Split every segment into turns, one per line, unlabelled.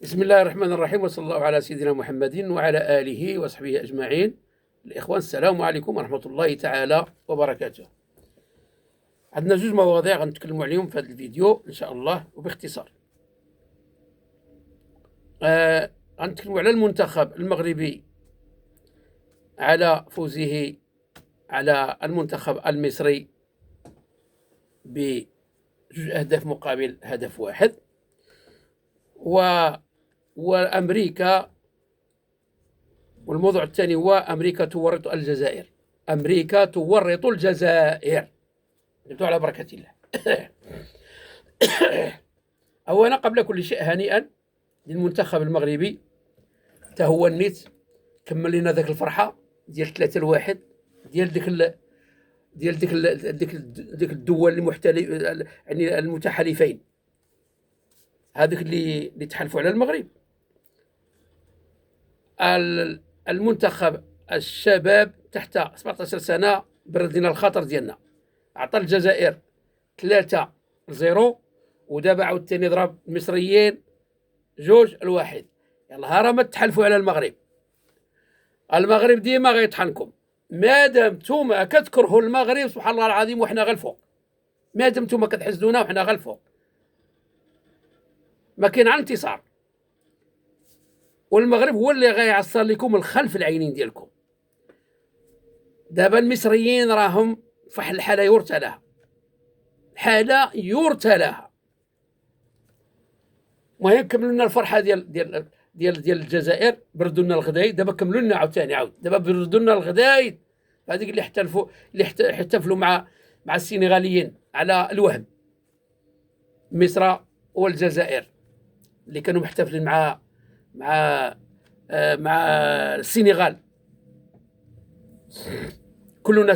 بسم الله الرحمن الرحيم، وصلى الله على سيدنا محمد وعلى آله وصحبه أجمعين. الإخوان، السلام عليكم ورحمة الله تعالى وبركاته. عندنا جوج مواضيع غنتكلموا عليهم في هذا الفيديو إن شاء الله وباختصار. غنتكلموا على المنتخب المغربي، على فوزه على المنتخب المصري بجوج أهداف مقابل هدف واحد، وأمريكا. والموضوع الثاني هو أمريكا تورط الجزائر. أمريكا تورط الجزائر. نبدأ على بركة الله. أولا قبل كل شيء، هنيئا للمنتخب المغربي، هو النيت كمل لنا ذاك الفرحة ديال 3-1 ديال ديك الدول المحتل، يعني المتحالفين، هذوك اللي تحالفوا على المغرب. المنتخب الشباب تحت 17 سنة برد لنا الخطر ديالنا، عطى الجزائر 3-0، ودابا عاوتاني ضرب المصريين 2-1. يلا راه ما تحالفوا على المغرب. المغرب ديما غيطحنكم مادام نتوما كتكرهوا المغرب. سبحان الله العظيم، وحنا غير الفوق. مادام نتوما كتحسدونا وحنا غير الفوق، ما كاين على انتصار. والمغرب هو اللي غيعصر لكم الخلف العينين ديالكم. دابا المصريين راهم في واحد الحاله يرثى لها، حاله يرثى لها. المهم كملوا لنا الفرحه ديال الجزائر، بردوا لنا الغدايد. دابا كملوا لنا عاوتاني دابا بردوا لنا الغدايد. هذيك اللي احتفلوا مع السنغاليين على الوهم، مصر والجزائر اللي كانوا محتفلين مع السنغال. كلنا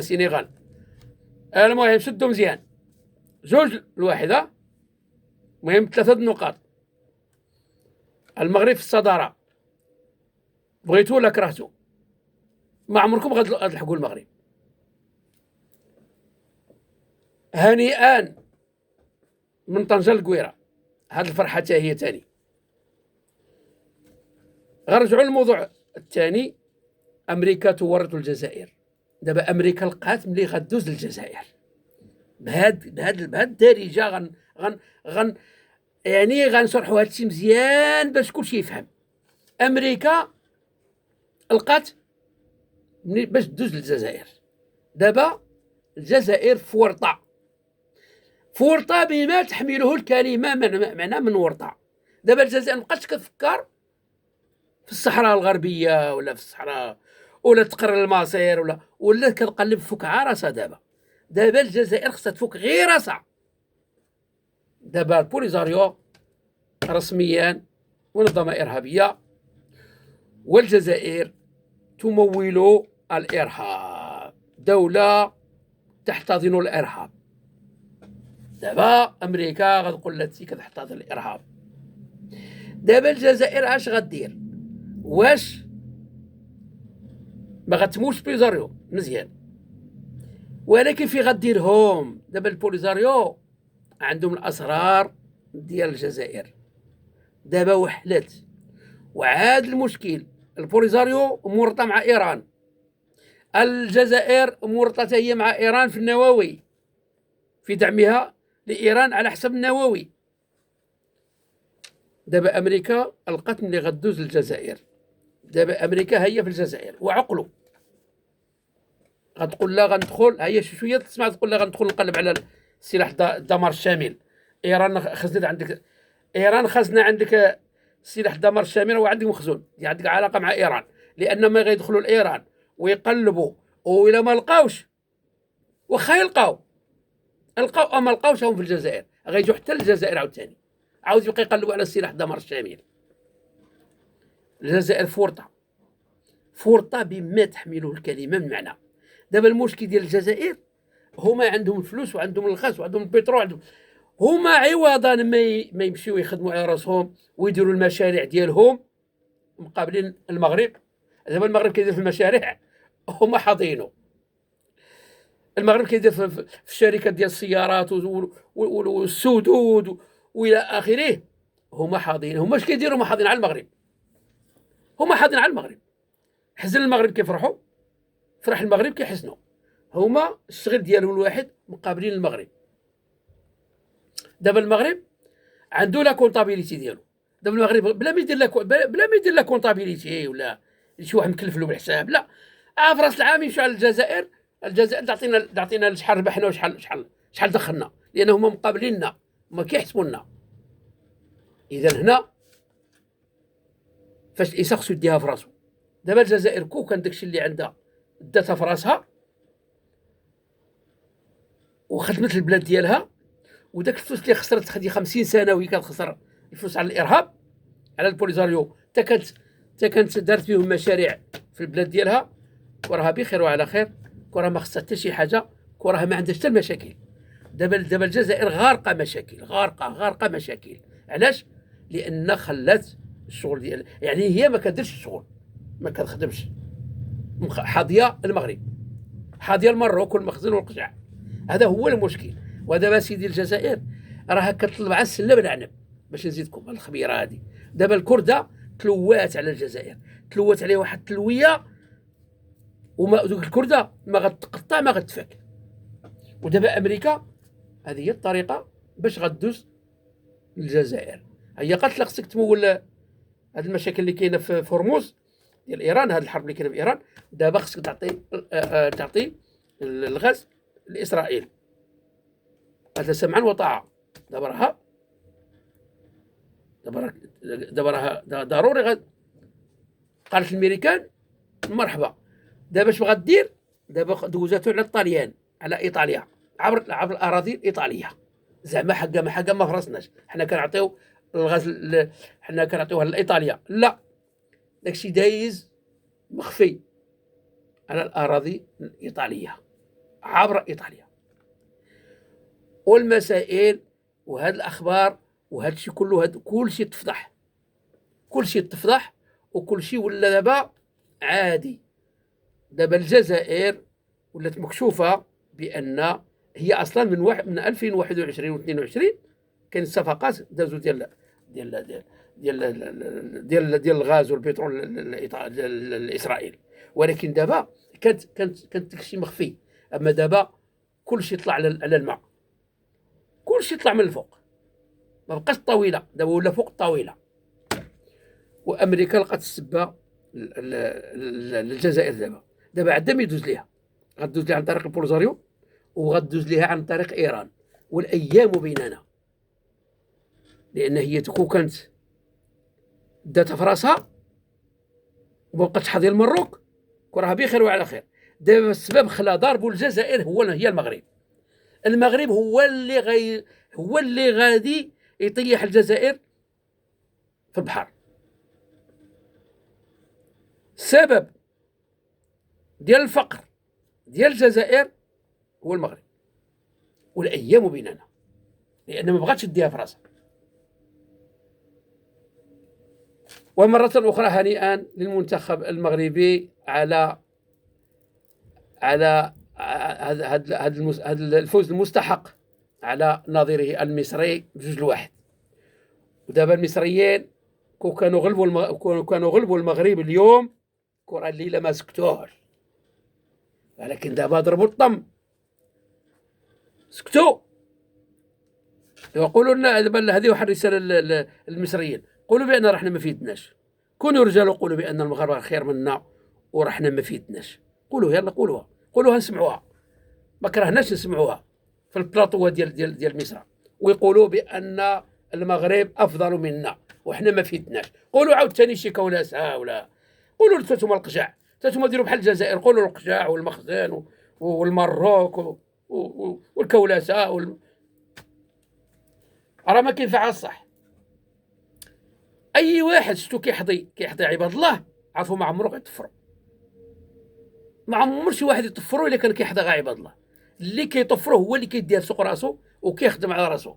سنغال. المهم شدوا مزيان 2-1. المهم 3 نقاط. المغرب في الصدارة، بغيتو ولا كرهتو، ما عمركم غتلحقوا المغرب. هنيئا من طنجة للقويرة، هاد الفرحة حتى هي تاني. غنرجعوا للموضوع الثاني. أمريكا تورط الجزائر. دابا أمريكا لقات ملي غدوز للجزائر بهاد الدارجة. يعني غنشرحوا هادشي مزيان باش كلشي يفهم. أمريكا لقات باش تدوز للجزائر. دابا الجزائر فورطة بما تحمله الكلمة معنى من ورطة. دابا الجزائر مابقاتش كتفكر في الصحراء الغربية ولا في الصحراء ولا تقرر المصير ولا كتقلب فوق راسها. دابا الجزائر خصها تفك غير راسها. دابا البوليزاريو رسميا منظمة إرهابية، والجزائر تمول الإرهاب، دولة تحتضن الإرهاب. دابا أمريكا غتقول لها انتي كتحتضن الإرهاب. دابا الجزائر اش غدير؟ واش ما غتموش بوليزاريو مزيان؟ ولكن في غديرهم. دابا البوليزاريو عندهم الأسرار ديال الجزائر. دابا وحلت وعاد المشكل. البوليزاريو مرتبطة مع إيران، الجزائر مرتبطة هي مع إيران في النووي، في دعمها لإيران على حسب النووي. دابا أمريكا لقات ملي غدوز للجزائر. دابا أمريكا هي في الجزائر وعقلوا غتقول لها غندخل. هي شويه تسمع تقول لها غندخل نقلب على السلاح الدمار الشامل. إيران خزنة عندك سلاح الدمار الشامل، وعندك مخزون، عندك علاقة مع إيران. لأن ما غيدخلوا لإيران ويقلبوا، وإلا ما لقاوش، وخا يلقاو أما لقاوش هم في الجزائر، غيجوا حتى للجزائر عاوتاني، عاوز يبقى يقلبوا على السلاح الدمار الشامل. الجزائر فورطة بما تحمله الكلمة من معنى. دابا المشكل ديال الجزائر هما عندهم الفلوس وعندهم الغاز وعندهم البترول. هما عوضا ما يمشيو يخدموا على راسهم ويديروا المشاريع ديالهم مقابلين المغرب. دابا المغرب كيدير في المشاريع، هما حاضينه. المغرب كيدير في الشركات ديال السيارات والسدود والى اخره. هما حاضين. هما اش كيديروا؟ هما حاضين على المغرب. هما حاضين على المغرب. حزن المغرب كيفرحوا، فرح المغرب كيحزنوا. هما الشغل ديالهم الواحد مقابلين المغرب. دابا المغرب عنده لا كونطابيليتي ديالو. دابا المغرب بلا ما يدير لا كونطابيليتي ولا شي واحد مكلف له بالحساب، لا. في راس العام يمشيو على الجزائر. الجزائر تعطينا شحال ربحنا وشحال دخلنا، لان هما مقابليننا، هما كيحسبوا لنا. اذا هنا فاش الانسان خصو يديها في راسو. دابا الجزائر كون كان داكشي اللي عندها داتها في راسها وخدمت البلاد ديالها، وداك الفلوس اللي خسرت خدي 50 سنه وهي كتخسر الفلوس على الارهاب، على البوليزاريو، حتى كانت دارت بهم مشاريع في البلاد ديالها، وراها بخير وعلى خير، كره ما خصها حتى شي حاجه، كره ما عندهاش حتى المشاكل. دابا الجزائر غارقه مشاكل، غارقه مشاكل. علاش؟ لان خلات الشغل ديال، يعني هي ما كديرش الشغل، ما كتخدمش، حاضيه المغرب، حاضيه المروك والمخزن والقجع. هذا هو المشكل. ودابا سيدي الجزائر راها كتطلب على السله بالعنب، باش نزيدكم الخبيره هذه. دابا الكرده تلوات على الجزائر، تلوات عليه واحد التلويه، وما دوك الكرده ما غتقطع ما غتفك. ودابا امريكا هذه هي الطريقه باش غدوز للجزائر. هي قالت لك خصك تمول هذه المشاكل اللي كاينه في هرمز ديال ايران، هذه الحرب اللي كاينه في ايران. دابا خصك تعطي الغاز لاسرائيل. قالت سمعا وطاعه. دابا راها ضروري قالت الامريكان مرحبا. دابا اش بغات دير؟ دابا دوزاتو على الطليان، على ايطاليا، عبر الاراضي الايطاليه. زعما حقا ما فرسناش، حنا كنعطيو الغاز، حنا كنعطيوها لايطاليا. لا، داكشي دايز مخفي على الاراضي الايطاليه، عبر ايطاليا. والمسائل وهاد الاخبار وهذا الشيء كله، كل شيء تفضح، وكل شيء ولا دابا عادي. دابا الجزائر ولات مكشوفه بان هي اصلا من 2021 و22 كاين صفقات دازوا ديال الغاز والبترول لاسرائيل، ولكن دابا كانت داكشي مخفي. اما دابا كل شيء طلع على الماء، كل شيء طلع من الفوق، ما بقاش طويله، دابا ولا فوق الطاوله. وامريكا لقات السبه للجزائر. دابا عندما يدوز ليها، غدوز ليها عن طريق البوليزاريو، وغدوز ليها عن طريق ايران. والايام بيننا، لان هي كون كانت داتها في راسها وما بقاتش حاضيه المروك، كراها بخير وعلى خير. دابا السبب خلا ضاربوا الجزائر هي المغرب. المغرب هو اللي غادي يطيح الجزائر في البحر. السبب ديال الفقر ديال الجزائر هو المغرب، والايام بيننا، لان ما بغاتش تديها في راسها. ومرة أخرى هنيئا للمنتخب المغربي على هذا الفوز المستحق على نظيره المصري ب2-1. ودابا المصريين كانوا غلبوا المغرب اليوم، كرة الليلة ما سكتوش، ولكن دابا ضربوا الطم، سكتوا. يقولوا لنا دابا هذه واحد الرسالة للمصريين، قولوا بأن رحنا ما فيدناش، كونوا رجال وقولوا بأن المغاربة خير منا ورحنا ما فيدناش. قولوا، يلا قولوها نسمعوها، ما كرهناش نسمعوها في البلاطو ديال مصر، ويقولوا بأن المغرب أفضل منا وحنا ما فيدناش. قولوا عاوتاني شي كولاسة، ولا قولوا نتوما القجع، نتوما ديروا بحال الجزائر، قولوا القجع والمخزن والمروك والكولاسة راه ما كينفع الصح. اي واحد شتو كيحظي عباد الله، عرفوا ما عمرو غيطفروا، ما عمر شي واحد يطفروا الا كان كيحظى غير عباد الله. اللي كيطفروا هو اللي كيدير سوق راسو وكيخدم على راسو.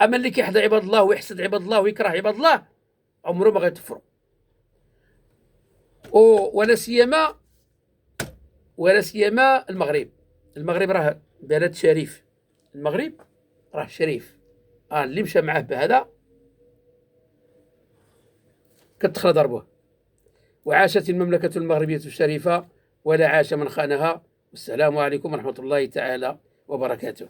اما اللي كيحظى عباد الله ويحسد عباد الله ويكره عباد الله عمره ما غيطفروا. ولا سيما المغرب راه بلد شريف، المغرب راه شريف. اللي مشى معاه بهذا كتخلى ضربه. وعاشت المملكة المغربية الشريفة ولا عاش من خانها. والسلام عليكم ورحمة الله تعالى وبركاته.